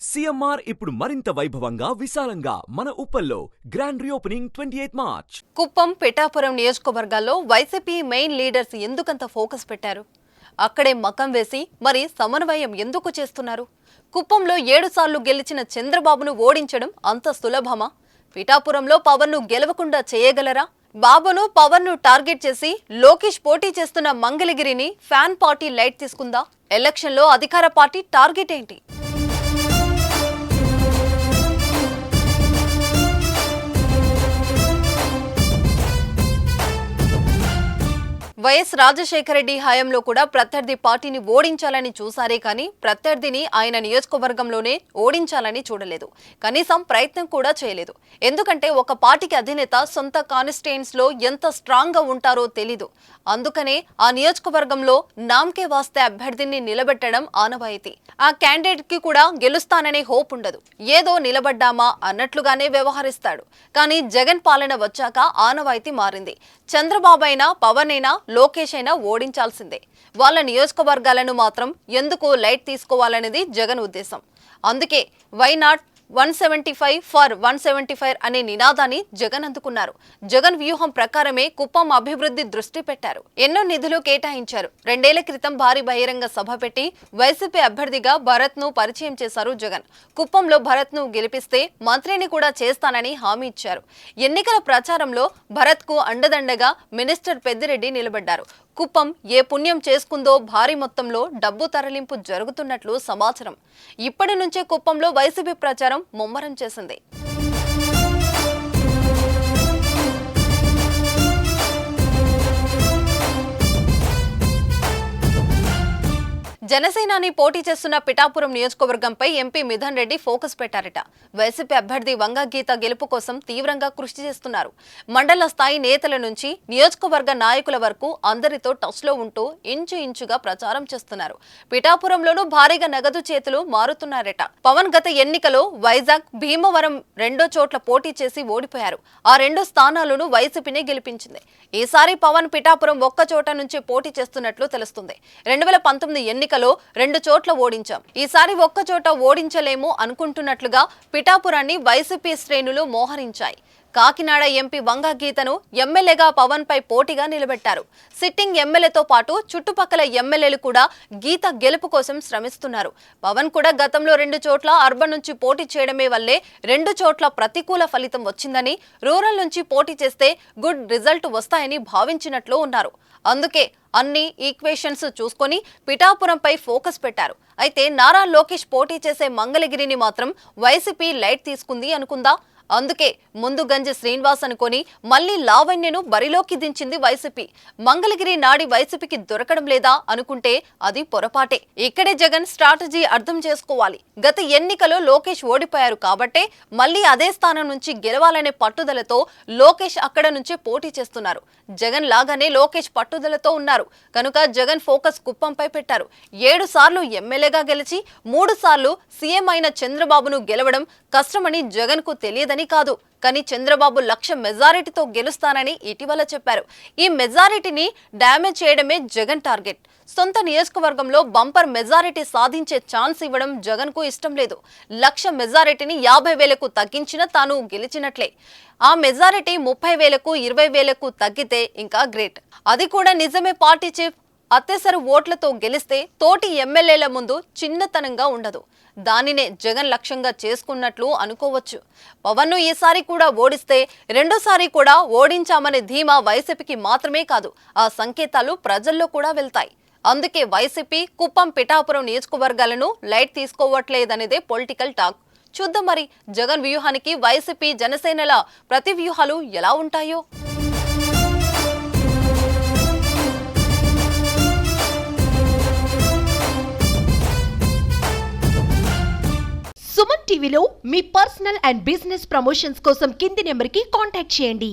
CMR ఇప్పుడు మరింత వైభవంగా విశాలంగా మన ఉప్పల్లో grand reopening 28 March. Kuppam, Pithapuram నియోజకవర్గాల్లో వైసీపీ మెయిన్ లీడర్స్ ఎందుకంత ఫోకస్ పెట్టారు? అక్కడే మకం వేసి మరి సమన్వయం ఎందుకు చేస్తున్నారు? కుప్పంలో 7 సార్లు గెలిచిన చంద్రబాబును ఓడించడం అంత సులభమా? పిఠాపురంలో పవన్ను గెలవకుండా చేయగలరా? బాబును, పవన్ను టార్గెట్ చేసి లోకేష్ పోటీ చేస్తున్న మంగళగిరిని ఫ్యాన్ పార్టీ లైట్ తీసుకుందా? ఎలక్షన్లో అధికార పార్టీ టార్గెట్ ఏంటి? వైఎస్ రాజశేఖర రెడ్డి హయాంలో కూడా ప్రత్యర్థి పార్టీని ఓడించాలని చూసారే కానీ ప్రత్యర్థిని ఆయన నియోజకవర్గంలోనే ఓడించాలని చూడలేదు. కనీసం ప్రయత్నం కూడా చేయలేదు. ఎందుకంటే ఒక పార్టీకి అధినేత సొంత కాన్స్టిట్యుయెన్సీస్ లో ఎంత స్ట్రాంగ్ గా ఉంటారో తెలీదు. అందుకనే ఆ నియోజకవర్గంలో నామకే వాస్తే అభ్యర్థిని నిలబెట్టడం ఆనవాయితీ. ఆ క్యాండిడేట్ కి కూడా గెలుస్తాననే హోప్ ఉండదు. ఏదో నిలబడ్డామా అన్నట్లుగానే వ్యవహరిస్తాడు. కానీ జగన్ పాలన వచ్చాక ఆనవాయితీ మారింది. చంద్రబాబు అయినా, పవన్ అయినా, లోకేష్ అయినా ఓడించాల్సిందే. వాళ్ళ నియోజకవర్గాలను మాత్రం ఎందుకు లైట్ తీసుకోవాలనేది జగన్ ఉద్దేశం. అందుకే వై నాట్ 175 ఫర్ 175 అనే నినాదాన్ని జగన్ అందుకున్నారు. జగన్ వ్యూహం ప్రకారమే కుప్పం అభివృద్ధి దృష్టి పెట్టారు. ఎన్నో నిధులు కేటాయించారు. 2 ఏళ్ల క్రితం భారీ బహిరంగ సభ పెట్టి వైసీపీ అభ్యర్థిగా భరత్ ను పరిచయం చేశారు జగన్. కుప్పంలో భరత్ ను గెలిపిస్తే మంత్రిని కూడా చేస్తానని హామీ ఇచ్చారు. ఎన్నికల ప్రచారంలో భరత్ కు అండదండగా మినిస్టర్ పెద్దిరెడ్డి నిలబడ్డారు. కుప్పం ఏ పుణ్యం చేసుకుందో భారీ మొత్తంలో డబ్బు తరలింపు జరుగుతున్నట్లు సమాచారం. ఇప్పటి నుంచే కుప్పంలో వైసీపీ ప్రచారం ముమ్మరం చేసింది. జనసేనాని పోటీ చేస్తున్న పిఠాపురం నియోజకవర్గంపై ఎంపీ మిథన్ రెడ్డి ఫోకస్ పెట్టారట. వైసీపీ అభ్యర్థి వంగ గీత గెలుపు కోసం తీవ్రంగా కృషి చేస్తున్నారు. మండల స్థాయి నేతల నుంచి నియోజకవర్గ నాయకుల వరకు అందరితో టచ్ లో ఉంటూ ఇంచుగా ప్రచారం చేస్తున్నారు. పిఠాపురంలోనూ భారీగా నగదు చేతులు మారుతున్నారట. పవన్ గత ఎన్నికలో వైజాగ్, భీమవరం 2 చోట్ల పోటీ చేసి ఓడిపోయారు. ఆ 2 స్థానాలను వైసీపీనే గెలిపించింది. ఈసారి పవన్ పిఠాపురం ఒక్క చోట నుంచి పోటీ చేస్తున్నట్లు తెలుస్తుంది. 2019 ఎన్నికలో 2 చోట్ల ఓడించాం. ఈసారి ఒక్క చోట ఓడించలేము అనుకుంటున్నట్లుగా పిఠాపురాన్ని వైసీపీ శ్రేణులు మోహరించాయి. కాకినాడ ఎంపీ వంగ గీతను ఎమ్మెల్యేగా పవన్ పై పోటీగా నిలబెట్టారు. సిట్టింగ్ ఎమ్మెల్యేతో పాటు చుట్టుపక్కల ఎమ్మెల్యేలు కూడా గీత గెలుపు కోసం శ్రమిస్తున్నారు. పవన్ కూడా గతంలో 2 చోట్ల అర్బన్ నుంచి పోటీ చేయడమే వల్లే 2 చోట్ల ప్రతికూల ఫలితం వచ్చిందని, రూరల్ నుంచి పోటీ చేస్తే గుడ్ రిజల్ట్ వస్తాయని భావించినట్లు ఉన్నారు. అందుకే అన్ని ఈక్వేషన్స్ చూసుకొని పిఠాపురంపై ఫోకస్ పెట్టారు. అయితే నారా లోకేష్ పోటీ చేసే మంగళగిరిని మాత్రం వైసీపీ లైట్ తీసుకుంది అనుకుందా? అందుకే ముందు గంజి శ్రీనివాస్ అనుకొని మళ్లీ లావణ్యను బరిలోకి దించింది వైసీపీ. మంగళగిరి నాడి వైసీపీకి దొరకడం లేదా అనుకుంటే అది పొరపాటే. ఇక్కడే జగన్ స్ట్రాటజీ అర్థం చేసుకోవాలి. గత ఎన్నికలో లోకేష్ ఓడిపోయారు కాబట్టే మళ్లీ అదే స్థానం నుంచి గెలవాలనే పట్టుదలతో లోకేష్ అక్కడ నుంచి పోటీ చేస్తున్నారు. జగన్ లాగానే లోకేష్ పట్టుదలతో ఉన్నారు కనుక జగన్ ఫోకస్ కుప్పంపై పెట్టారు. 7 సార్లు ఎమ్మెల్యేగా గెలిచి 3 సార్లు సీఎం అయిన చంద్రబాబును గెలవడం కష్టమని జగన్ కు తెలియదని కాదు. కానీ చంద్రబాబు 1,00,000 మెజారిటీతో గెలుస్తానని ఇటీవల చెప్పారు. ఈ మెజారిటీని డ్యామేజ్ చేయడమే జగన్ టార్గెట్. సొంత నియోజకవర్గంలో బంపర్ మెజారిటీ సాధించే ఛాన్స్ ఇవ్వడం జగన్ కు ఇష్టం లేదు. 1,00,000 మెజారిటీని 50,000కు తగ్గించిన తాను గెలిచినట్లే. ఆ మెజారిటీ 30,000కు 20,000కు తగ్గితే ఇంకా గ్రేట్. అది కూడా నిజమే. పార్టీ చీఫ్ అత్యవసర ఓట్లతో గెలిస్తే తోటి ఎమ్మెల్యేల ముందు చిన్నతనంగా ఉండదు. దానినే జగన్ లక్ష్యంగా చేసుకున్నట్లు అనుకోవచ్చు. పవన్ను ఈసారి కూడా ఓడిస్తే రెండోసారి కూడా ఓడించామనే ధీమా వైసీపీకి మాత్రమే కాదు, ఆ సంకేతాలు ప్రజల్లో కూడా వెళ్తాయి. అందుకే వైసీపీ కుప్పం, పిఠాపురం నియోజకవర్గాలను లైట్ తీసుకోవట్లేదనేదే పొలిటికల్ టాక్. చూద్దాం మరి జగన్ వ్యూహానికి వైసీపీ, జనసేనల ప్రతి వ్యూహాలు ఎలా ఉంటాయో. సుమన్ టీవీలో మీ పర్సనల్ అండ్ బిజినెస్ ప్రమోషన్స్ కోసం కింది నెంబర్కి కాంటాక్ట్ చేయండి.